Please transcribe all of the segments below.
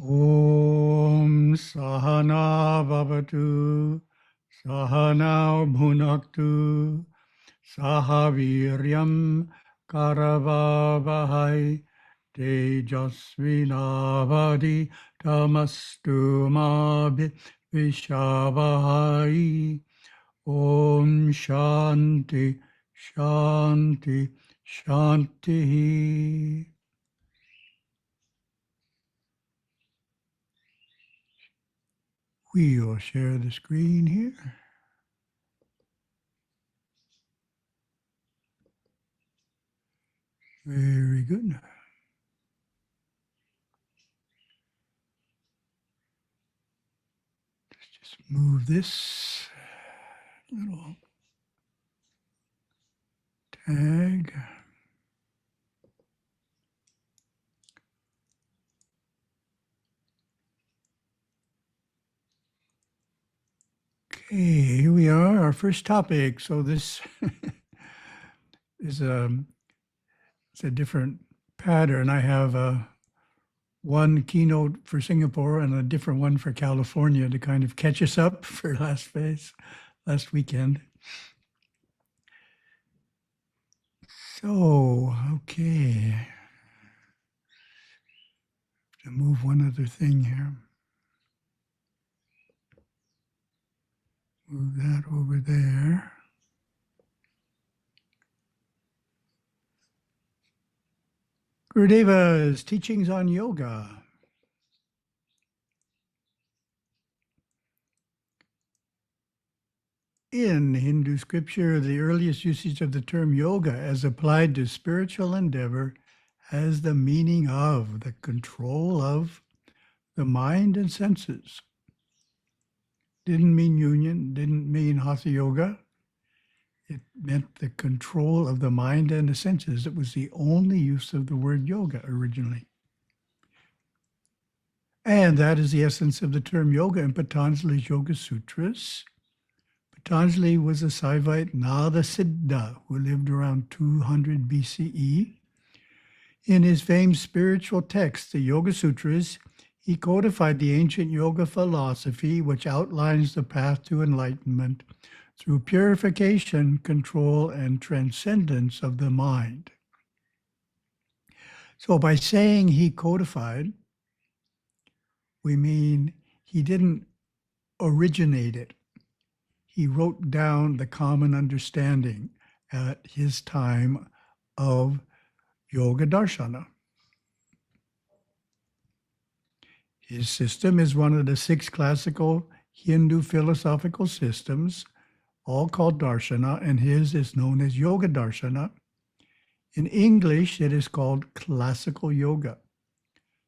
Om Sahana Bhavatu Sahana Bhunaktu Sahaviryam Karavavahai Tejasvinavadi Tamastu Vishavahai. Om Shanti Shanti Shanti. We'll share the screen here. Very good. Let's just move this little tag. Okay, here we are, our first topic. So this is it's a different pattern. I have one keynote for Singapore and a different one for California to kind of catch us up for last weekend. So, okay. To move one other thing here. Move that over there. Gurudeva's teachings on yoga. In Hindu scripture, the earliest usage of the term yoga as applied to spiritual endeavor has the meaning of the control of the mind and senses. Didn't mean union, didn't mean hatha yoga. It meant the control of the mind and the senses. It was the only use of the word yoga originally. And that is the essence of the term yoga in Patanjali's Yoga Sutras. Patanjali was a Saivite Nada Siddha who lived around 200 BCE. In his famed spiritual text, the Yoga Sutras, he codified the ancient yoga philosophy which outlines the path to enlightenment through purification, control, and transcendence of the mind. So by saying he codified, we mean he didn't originate it. He wrote down the common understanding at his time of yoga darshana. His system is one of the 6 classical Hindu philosophical systems, all called darshana, and his is known as yoga darshana. In English, it is called classical yoga.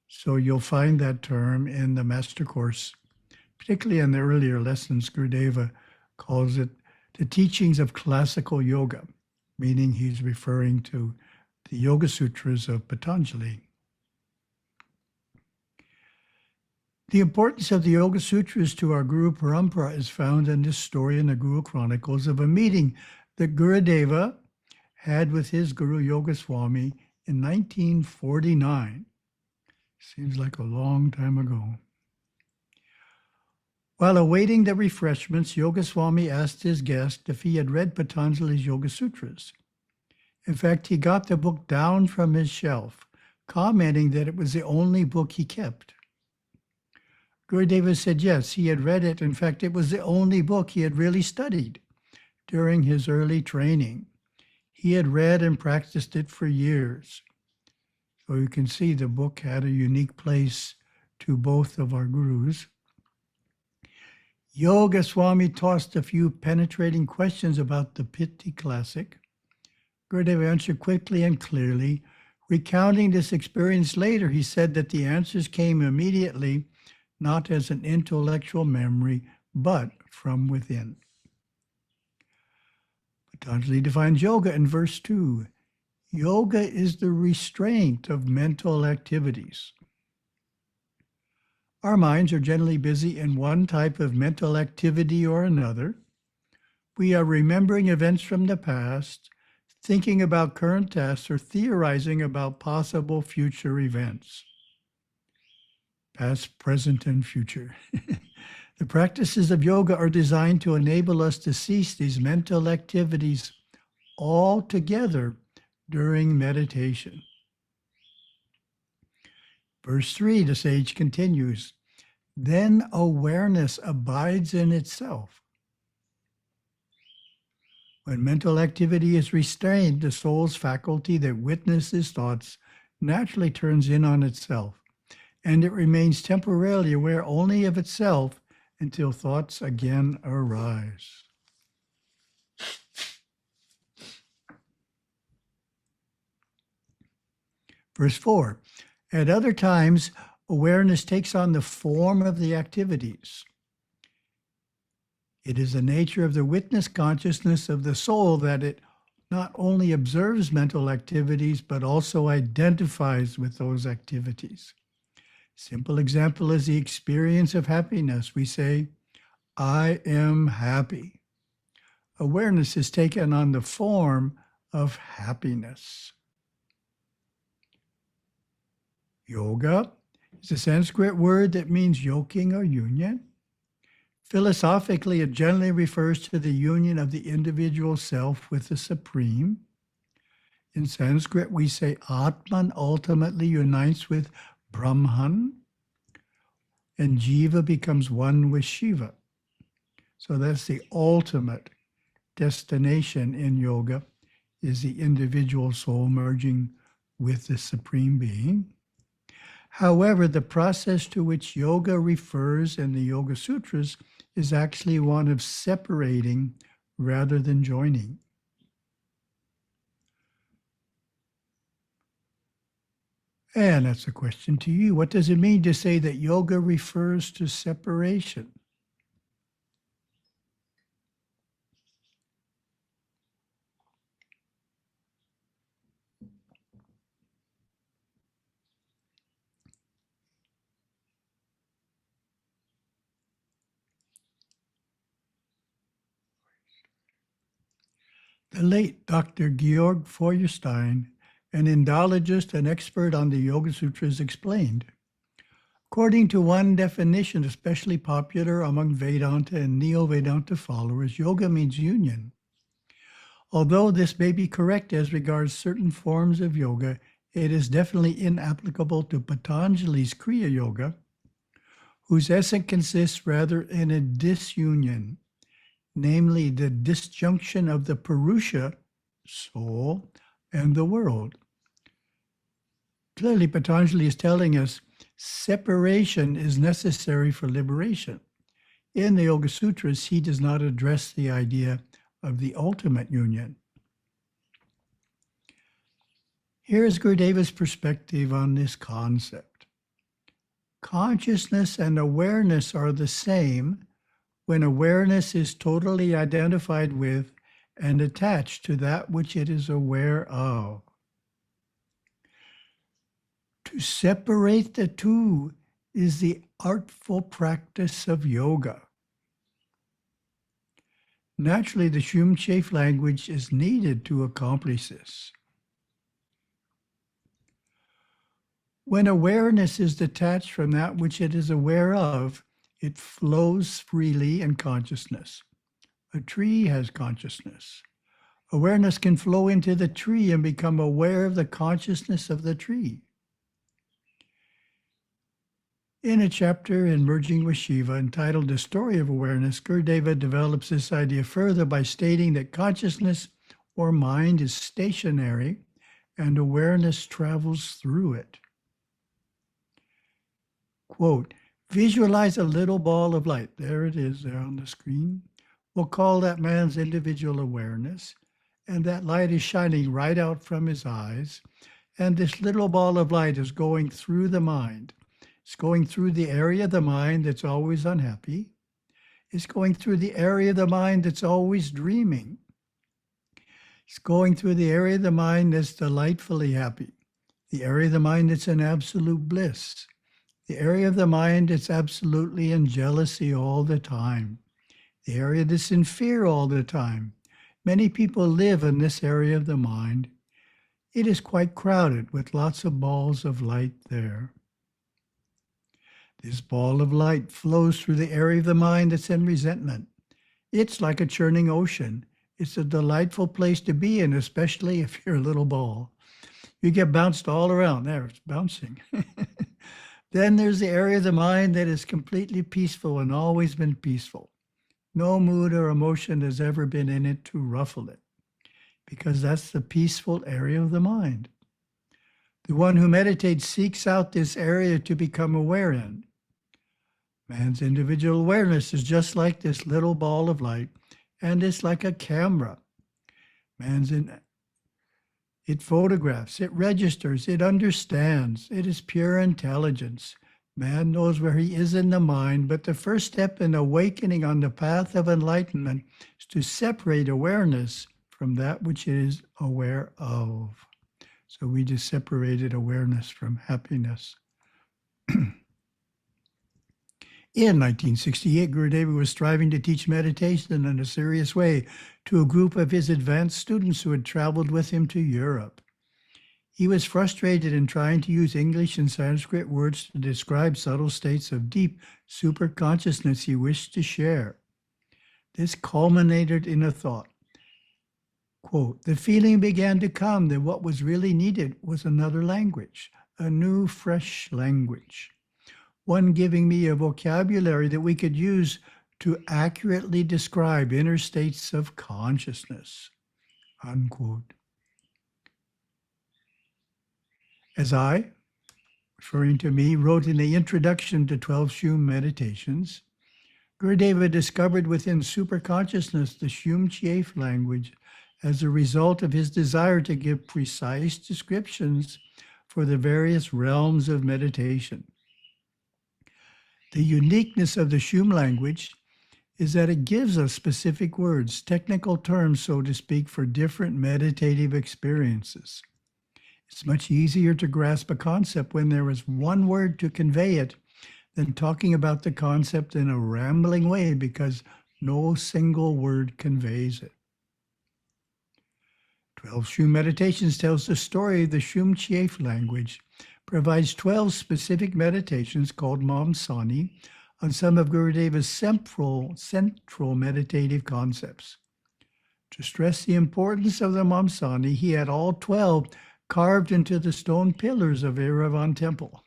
So you'll find that term in the master course, particularly in the earlier lessons. Gurudeva calls it the teachings of classical yoga, meaning he's referring to the Yoga Sutras of Patanjali. The importance of the Yoga Sutras to our Guru Parampara is found in this story in the Guru Chronicles of a meeting that Gurudeva had with his Guru Yogaswami in 1949. Seems like a long time ago. While awaiting the refreshments, Yogaswami asked his guest if he had read Patanjali's Yoga Sutras. In fact, he got the book down from his shelf, commenting that it was the only book he kept. Gurudeva said yes, he had read it. In fact, it was the only book he had really studied during his early training. He had read and practiced it for years. So you can see the book had a unique place to both of our gurus. Yogaswami tossed a few penetrating questions about the Pitti classic. Gurudeva answered quickly and clearly. Recounting this experience later, he said that the answers came immediately, not as an intellectual memory, but from within. Patanjali defines yoga in verse 2. Yoga is the restraint of mental activities. Our minds are generally busy in one type of mental activity or another. We are remembering events from the past, thinking about current tasks, or theorizing about possible future events. past, present, and future. The practices of yoga are designed to enable us to cease these mental activities altogether during meditation. Verse 3, the sage continues, then awareness abides in itself. When mental activity is restrained, the soul's faculty that witnesses thoughts naturally turns in on itself, and it remains temporarily aware only of itself until thoughts again arise. Verse 4, at other times, awareness takes on the form of the activities. It is the nature of the witness consciousness of the soul that it not only observes mental activities, but also identifies with those activities. Simple example is the experience of happiness. We say, I am happy. Awareness is taken on the form of happiness. Yoga is a Sanskrit word that means yoking or union. Philosophically, it generally refers to the union of the individual self with the Supreme. In Sanskrit, we say Atman ultimately unites with Brahman, and Jiva becomes one with Shiva. So that's the ultimate destination in yoga, is the individual soul merging with the Supreme Being. However, the process to which yoga refers in the Yoga Sutras is actually one of separating rather than joining. And that's a question to you. What does it mean to say that yoga refers to separation? The late Dr. Georg Feuerstein, an Indologist and expert on the Yoga Sutras, explained, according to one definition especially popular among Vedanta and Neo-Vedanta followers, yoga means union. Although this may be correct as regards certain forms of yoga, it is definitely inapplicable to Patanjali's Kriya Yoga, whose essence consists rather in a disunion, namely the disjunction of the Purusha, soul, and the world. Clearly, Patanjali is telling us separation is necessary for liberation. In the Yoga Sutras, he does not address the idea of the ultimate union. Here is Gurudeva's perspective on this concept. Consciousness and awareness are the same when awareness is totally identified with and attached to that which it is aware of. To separate the two is the artful practice of yoga. Naturally, the Shumchef language is needed to accomplish this. When awareness is detached from that which it is aware of, it flows freely in consciousness. A tree has consciousness. Awareness can flow into the tree and become aware of the consciousness of the tree. In a chapter in Merging with Shiva entitled The Story of Awareness, Gurudeva develops this idea further by stating that consciousness or mind is stationary and awareness travels through it. Quote, visualize a little ball of light. There it is there on the screen. We'll call that man's individual awareness, and that light is shining right out from his eyes, and this little ball of light is going through the mind. It's going through the area of the mind that's always unhappy. It's going through the area of the mind that's always dreaming. It's going through the area of the mind that's delightfully happy. The area of the mind that's in absolute bliss. The area of the mind that's absolutely in jealousy all the time. The area that's in fear all the time. Many people live in this area of the mind. It is quite crowded with lots of balls of light there. This ball of light flows through the area of the mind that's in resentment. It's like a churning ocean. It's a delightful place to be in, especially if you're a little ball. You get bounced all around. There, it's bouncing. Then there's the area of the mind that is completely peaceful and always been peaceful. No mood or emotion has ever been in it to ruffle it, because that's the peaceful area of the mind. The one who meditates seeks out this area to become aware in. Man's individual awareness is just like this little ball of light, and it's like a camera. It photographs, it registers, it understands. It is pure intelligence. Man knows where he is in the mind, but the first step in awakening on the path of enlightenment is to separate awareness from that which it is aware of. So we just separated awareness from happiness. In 1968, Gurudeva was striving to teach meditation in a serious way to a group of his advanced students who had traveled with him to Europe. He was frustrated in trying to use English and Sanskrit words to describe subtle states of deep superconsciousness he wished to share. This culminated in a thought. Quote, the feeling began to come that what was really needed was another language, a new, fresh language. One giving me a vocabulary that we could use to accurately describe inner states of consciousness, unquote. As I, referring to me, wrote in the introduction to 12 Shum Meditations, Gurudeva discovered within superconsciousness the Shum Chief language as a result of his desire to give precise descriptions for the various realms of meditation. The uniqueness of the Shum language is that it gives us specific words, technical terms, so to speak, for different meditative experiences. It's much easier to grasp a concept when there is one word to convey it than talking about the concept in a rambling way, because no single word conveys it. 12 Shum Meditations tells the story of the Shum Chief language, provides 12 specific meditations called Mamsani on some of Gurudeva's central meditative concepts. To stress the importance of the Mamsani, he had all 12 carved into the stone pillars of Yerevan Temple.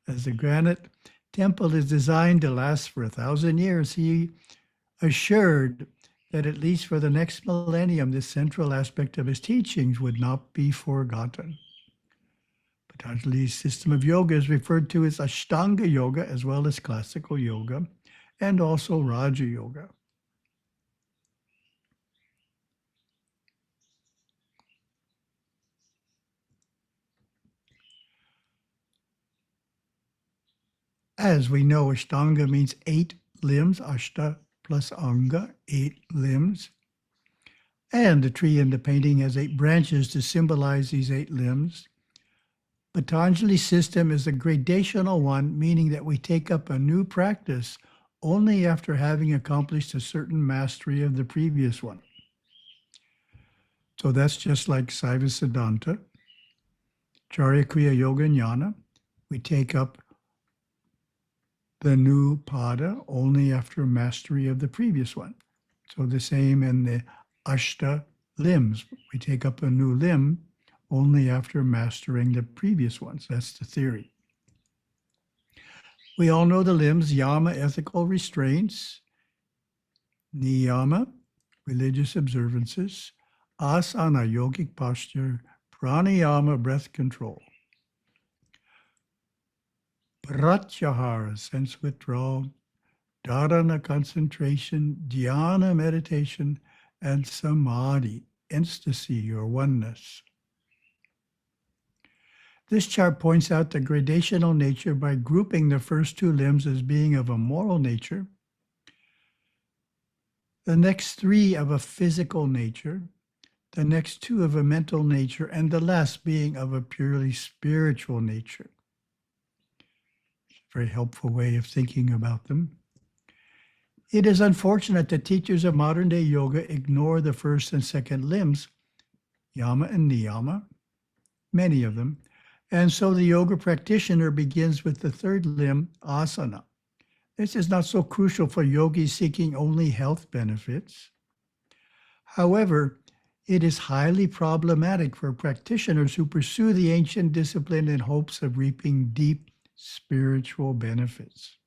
As the granite temple is designed to last for 1,000 years, he assured that at least for the next millennium, this central aspect of his teachings would not be forgotten. Patanjali's system of yoga is referred to as Ashtanga Yoga, as well as classical yoga, and also Raja Yoga. As we know, Ashtanga means 8 limbs, Ashta plus Anga, 8 limbs. And the tree in the painting has 8 branches to symbolize these 8 limbs. Patanjali's system is a gradational one, meaning that we take up a new practice only after having accomplished a certain mastery of the previous one. So that's just like Saiva Siddanta, Charya Kriya Yoga Jnana. We take up the new pada only after mastery of the previous one. So the same in the Ashta limbs. We take up a new limb only after mastering the previous ones. That's the theory. We all know the limbs: yama, ethical restraints; niyama, religious observances; asana, yogic posture; pranayama, breath control; pratyahara, sense withdrawal; dharana, concentration; dhyana, meditation; and samadhi, ecstasy or oneness. This chart points out the gradational nature by grouping the first 2 limbs as being of a moral nature, the next 3 of a physical nature, the next 2 of a mental nature, and the last being of a purely spiritual nature. It's a very helpful way of thinking about them. It is unfortunate that teachers of modern-day yoga ignore the first and second limbs, yama and niyama, many of them, And so the yoga practitioner begins with the third limb, asana. This is not so crucial for yogis seeking only health benefits. However, it is highly problematic for practitioners who pursue the ancient discipline in hopes of reaping deep spiritual benefits,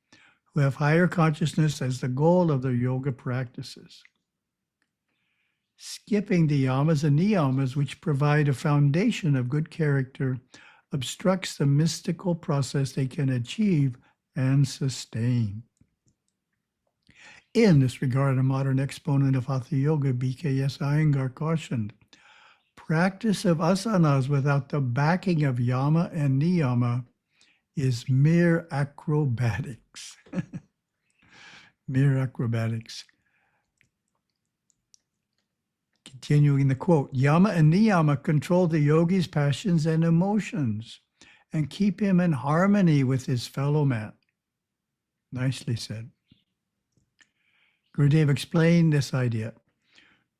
who have higher consciousness as the goal of their yoga practices. Skipping the yamas and niyamas, which provide a foundation of good character, obstructs the mystical process they can achieve and sustain. In this regard, a modern exponent of Hatha Yoga, B.K.S. Iyengar, cautioned, practice of asanas without the backing of yama and niyama is mere acrobatics. Mere acrobatics. Continuing the quote, yama and niyama control the yogi's passions and emotions and keep him in harmony with his fellow man. Nicely said. Gurudeva explained this idea.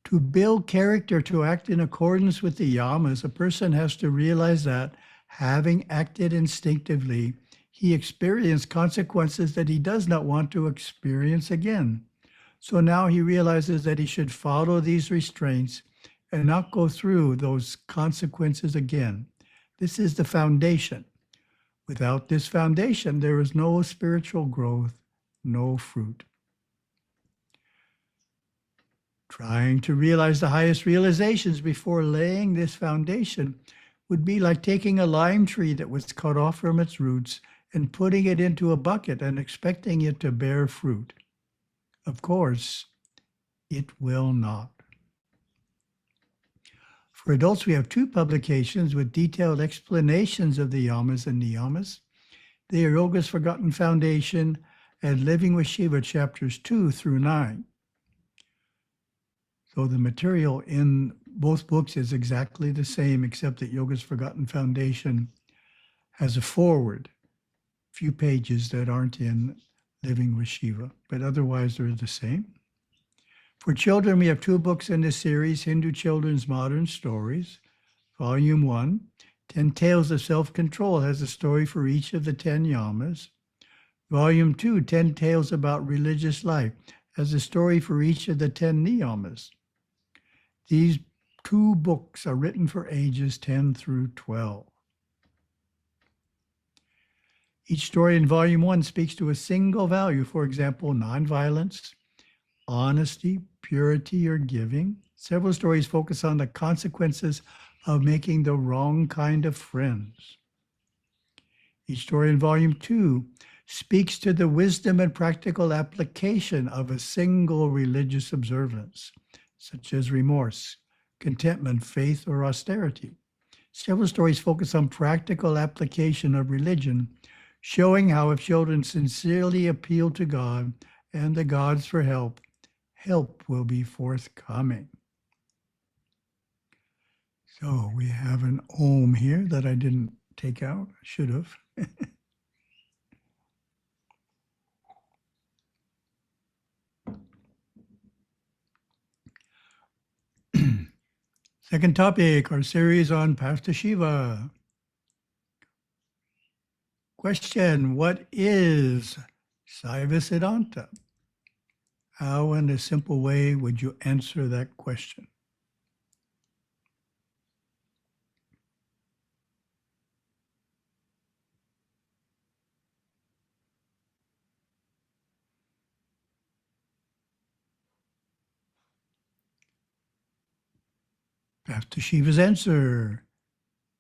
To build character to act in accordance with the yamas, a person has to realize that, having acted instinctively, he experienced consequences that he does not want to experience again. So now he realizes that he should follow these restraints and not go through those consequences again. This is the foundation. Without this foundation, there is no spiritual growth, no fruit. Trying to realize the highest realizations before laying this foundation would be like taking a lime tree that was cut off from its roots and putting it into a bucket and expecting it to bear fruit. Of course, it will not. For adults, we have 2 publications with detailed explanations of the yamas and niyamas. They are Yoga's Forgotten Foundation and Living with Shiva, chapters 2 through 9. So the material in both books is exactly the same, except that Yoga's Forgotten Foundation has a foreword, a few pages that aren't in Living with Shiva, but otherwise they're the same. For children, we have 2 books in this series, Hindu Children's Modern Stories. Volume 1, 10 Tales of Self-Control, has a story for each of the 10 yamas. Volume 2, 10 Tales About Religious Life, has a story for each of the 10 niyamas. These 2 books are written for ages 10 through 12. Each story in Volume 1 speaks to a single value, for example, nonviolence, honesty, purity, or giving. Several stories focus on the consequences of making the wrong kind of friends. Each story in Volume 2 speaks to the wisdom and practical application of a single religious observance, such as remorse, contentment, faith, or austerity. Several stories focus on practical application of religion, showing how if children sincerely appeal to God and the gods for help, help will be forthcoming. So we have an Om here that I didn't take out. I should have. Second topic, our series on Path to Shiva. Question, what is Saiva Siddanta? How, in a simple way, would you answer that question? Path to Shiva's answer,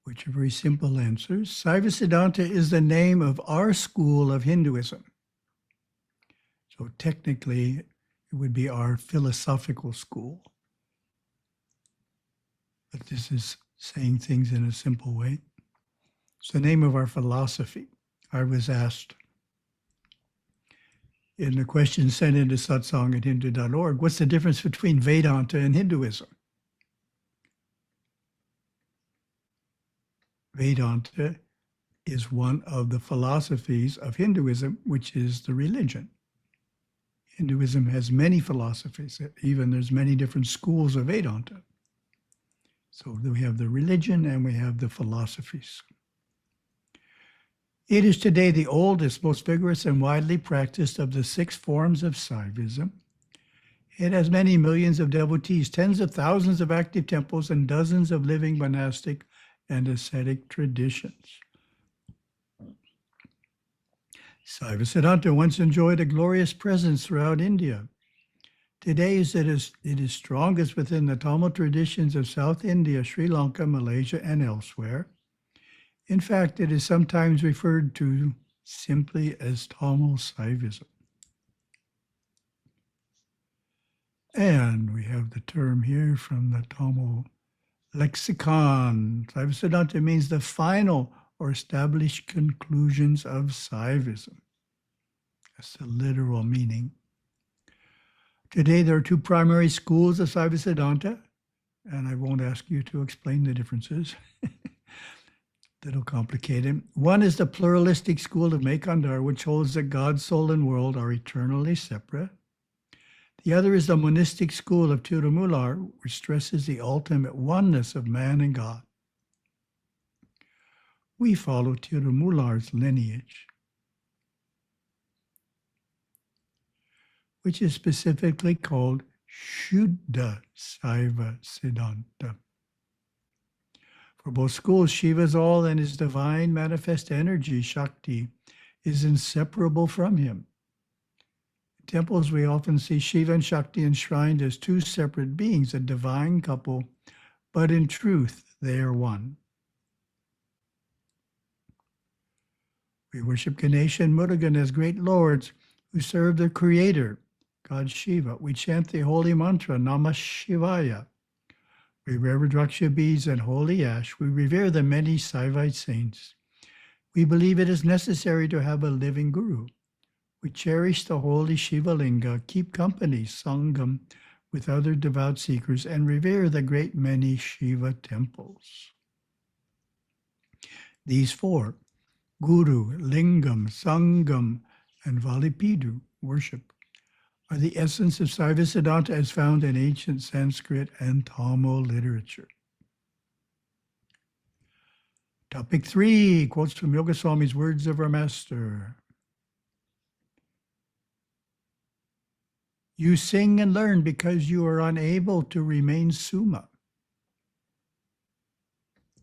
which are very simple answers. Saiva Siddanta is the name of our school of Hinduism. So technically, it would be our philosophical school. But this is saying things in a simple way. It's the name of our philosophy. I was asked in the question sent into Satsang at Hindu.org, what's the difference between Vedanta and Hinduism? Vedanta is one of the philosophies of Hinduism, which is the religion. Hinduism has many philosophies, even there's many different schools of Vedanta. So we have the religion and we have the philosophies. It is today the oldest, most vigorous, and widely practiced of the 6 forms of Saivism. It has many millions of devotees, tens of thousands of active temples, and dozens of living monastic and ascetic traditions. Saiva Siddanta once enjoyed a glorious presence throughout India. Today it is strongest within the Tamil traditions of South India, Sri Lanka, Malaysia, and elsewhere. In fact, it is sometimes referred to simply as Tamil Saivism. And we have the term here from the Tamil lexicon. Saiva Siddanta means the final or established conclusions of Saivism. That's the literal meaning. Today, there are 2 primary schools of Saiva Siddanta, and I won't ask you to explain the differences. That'll complicate it. One is the pluralistic school of Mekandar, which holds that God, soul, and world are eternally separate. The other is the monistic school of Tirumular, which stresses the ultimate oneness of man and God. We follow Tirumular's lineage, which is specifically called Shuddha Saiva Siddhanta. For both schools, Shiva's all and his divine manifest energy, Shakti, is inseparable from him. In temples, we often see Shiva and Shakti enshrined as 2 separate beings, a divine couple, but in truth, they are one. We worship Ganesha and Murugan as great lords who serve the Creator, God Shiva. We chant the holy mantra, Namah Shivaya. We wear Rudraksha beads and holy ash. We revere the many Saivite saints. We believe it is necessary to have a living guru. We cherish the holy Shiva Linga, keep company, Sangam, with other devout seekers, and revere the great many Shiva temples. These 4, Guru, Lingam, Sangam, and Valipidu, worship, are the essence of Saiva Siddhanta as found in ancient Sanskrit and Tamil literature. Topic 3, quotes from Yoga Swami's words of our master. You sing and learn because you are unable to remain Summa.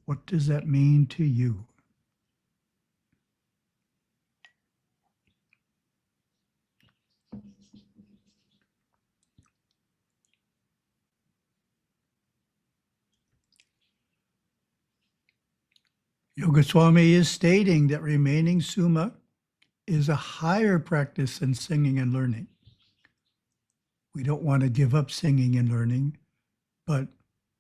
What does that mean to you? Yoga Swami is stating that remaining Summa is a higher practice than singing and learning. We don't want to give up singing and learning, but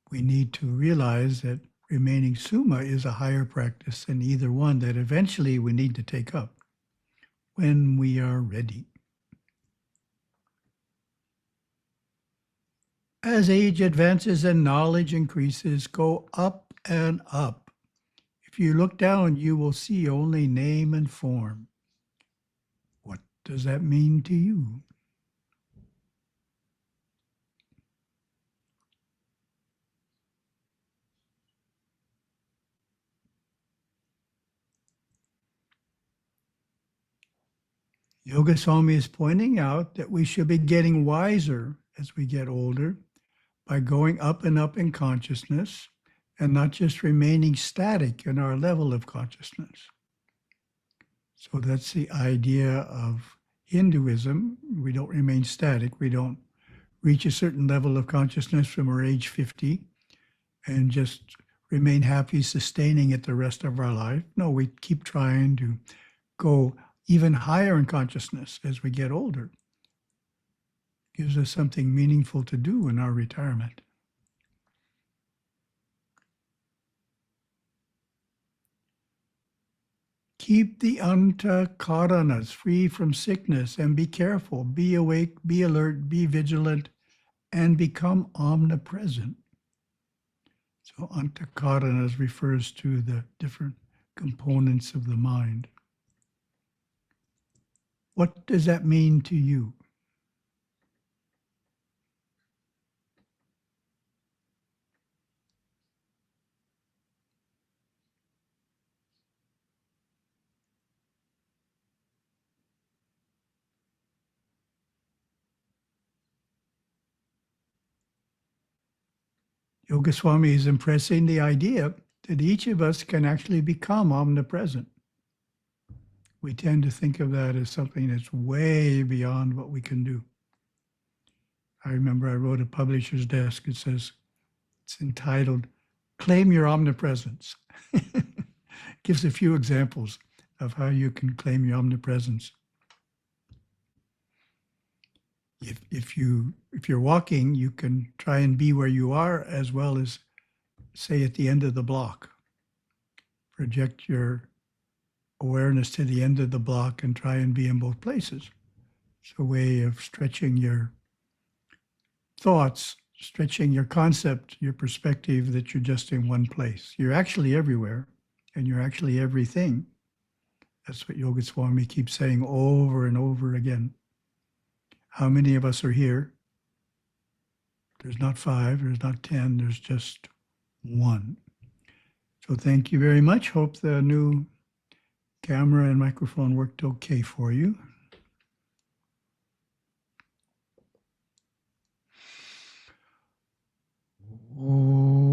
we need to realize that remaining Summa is a higher practice than either one that eventually we need to take up when we are ready. As age advances and knowledge increases, go up and up. If you look down, you will see only name and form. What does that mean to you? Yoga Swami is pointing out that we should be getting wiser as we get older by going up and up in consciousness and not just remaining static in our level of consciousness. So that's the idea of Hinduism. We don't remain static. We don't reach a certain level of consciousness from our age 50 and just remain happy sustaining it the rest of our life. No, we keep trying to go even higher in consciousness as we get older. Gives us something meaningful to do in our retirement. Keep the antakaranas free from sickness and be careful, be awake, be alert, be vigilant, and become omnipresent. So antakaranas refers to the different components of the mind. What does that mean to you? Yoga Swami is impressing the idea that each of us can actually become omnipresent. We tend to think of that as something that's way beyond what we can do. I remember I wrote a publisher's desk. It says, it's entitled, Claim Your Omnipresence. Gives a few examples of how you can claim your omnipresence. If you're walking, you can try and be where you are as well as, say, at the end of the block. Project your awareness to the end of the block and try and be in both places. It's a way of stretching your thoughts, stretching your concept, your perspective that you're just in one place. You're actually everywhere, and you're actually everything. That's what Yoga Swami keeps saying over and over again. How many of us are here? There's not 5, there's not 10, there's just 1. So thank you very much. Hope the new camera and microphone worked okay for you. Oh.